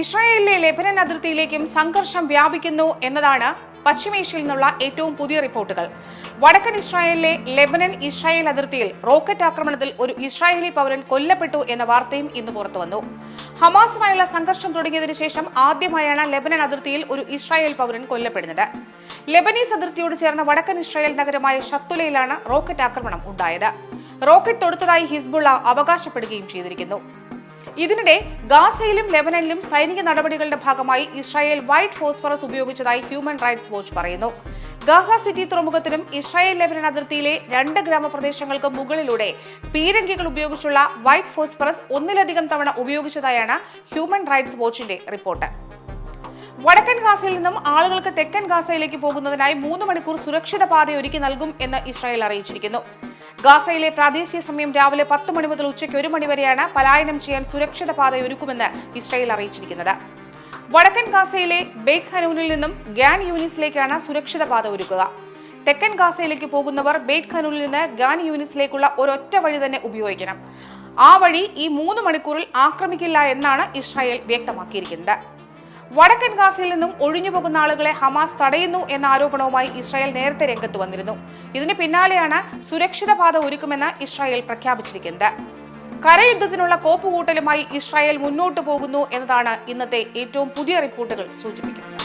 ഇസ്രായേലിലെ ലെബനൻ അതിർത്തിയിലേക്കും സംഘർഷം വ്യാപിക്കുന്നു എന്നതാണ് പശ്ചിമേഷ്യയിൽ നിന്നുള്ള ഏറ്റവും പുതിയ റിപ്പോർട്ടുകൾ. വടക്കൻ ഇസ്രായേലിലെ ലെബനൻ ഇസ്രായേൽ അതിർത്തിയിൽ റോക്കറ്റ് ആക്രമണത്തിൽ ഒരു ഇസ്രായേലി പൗരൻ കൊല്ലപ്പെട്ടു എന്ന വാർത്തയും ഇന്ന് പുറത്തുവന്നു. ഹമാസുമായുള്ള സംഘർഷം തുടങ്ങിയതിനു ശേഷം ആദ്യമായാണ് ലെബനൻ അതിർത്തിയിൽ ഒരു ഇസ്രായേൽ പൗരൻ കൊല്ലപ്പെടുന്നത്. ലെബനീസ് അതിർത്തിയോട് ചേർന്ന വടക്കൻ ഇസ്രായേൽ നഗരമായ ഷത്തുലയിലാണ് റോക്കറ്റ് ആക്രമണം ഉണ്ടായത്. റോക്കറ്റ് തൊടുത്തതായി ഹിസ്ബുള്ള അവകാശപ്പെടുകയും ചെയ്തിരിക്കുന്നു. ഇതിനിടെ ഗാസയിലും ലെബനനിലും സൈനിക നടപടികളുടെ ഭാഗമായി ഇസ്രായേൽ വൈറ്റ് ഫോസ്ഫറസ് ഉപയോഗിച്ചതായി ഹ്യൂമൻ റൈറ്റ്സ് വാച്ച് പറയുന്നു. ഗാസ സിറ്റി തുറമുഖത്തിനും ഇസ്രായേൽ ലെബനൻ അതിർത്തിയിലെ 2 ഗ്രാമപ്രദേശങ്ങൾക്ക് മുകളിലൂടെ പീരങ്കികൾ ഉപയോഗിച്ചുള്ള വൈറ്റ് ഫോസ്ഫറസ് ഒന്നിലധികം തവണ ഉപയോഗിച്ചതായാണ് ഹ്യൂമൻ റൈറ്റ്സ് വാച്ചിന്റെ റിപ്പോർട്ട്. വടക്കൻ ഗാസയിൽ നിന്നും ആളുകൾക്ക് തെക്കൻ ഗാസയിലേക്ക് പോകുന്നതിനായി 3 മണിക്കൂർ സുരക്ഷിത പാതയൊരുക്കി നൽകും എന്ന് ഇസ്രായേൽ അറിയിച്ചിരിക്കുന്നു. ഗാസയിലെ പ്രാദേശിക സമയം രാവിലെ 10 മണി മുതൽ ഉച്ചയ്ക്ക് 1 മണി വരെയാണ് പലായനം ചെയ്യാൻ സുരക്ഷിത പാതയൊരുക്കുമെന്ന് ഇസ്രായേൽ അറിയിച്ചിരിക്കുന്നത്. വടക്കൻ ഗാസയിലെ ബെയ്റ്റ് ഖനൂനിൽ നിന്നും ഗാൻ യൂനിസിലേക്കാണ് സുരക്ഷിത പാത ഒരുക്കുക. തെക്കൻ ഗാസയിലേക്ക് പോകുന്നവർ ബെയ്റ്റ് ഖനൂനിൽ നിന്ന് ഗാൻ യൂനിസിലേക്കുള്ള ഒരൊറ്റ വഴി തന്നെ ഉപയോഗിക്കണം. ആ വഴി ഈ 3 മണിക്കൂറിൽ ആക്രമിക്കില്ല എന്നാണ് ഇസ്രായേൽ വ്യക്തമാക്കിയിരിക്കുന്നത്. വടക്കൻ ഗാസയിൽ നിന്നും ഒഴിഞ്ഞുപോകുന്ന ആളുകളെ ഹമാസ് തടയുന്നു എന്ന ആരോപണവുമായി ഇസ്രായേൽ നേരത്തെ രംഗത്ത് വന്നിരുന്നു. ഇതിന് പിന്നാലെയാണ് സുരക്ഷിത പാത ഒരുക്കുമെന്ന് ഇസ്രായേൽ പ്രഖ്യാപിച്ചിരിക്കുന്നത്. കരയുദ്ധത്തിനുള്ള കോപ്പുകൂട്ടലുമായി ഇസ്രായേൽ മുന്നോട്ടു പോകുന്നു എന്നതാണ് ഇന്നത്തെ ഏറ്റവും പുതിയ റിപ്പോർട്ടുകൾ സൂചിപ്പിക്കുന്നത്.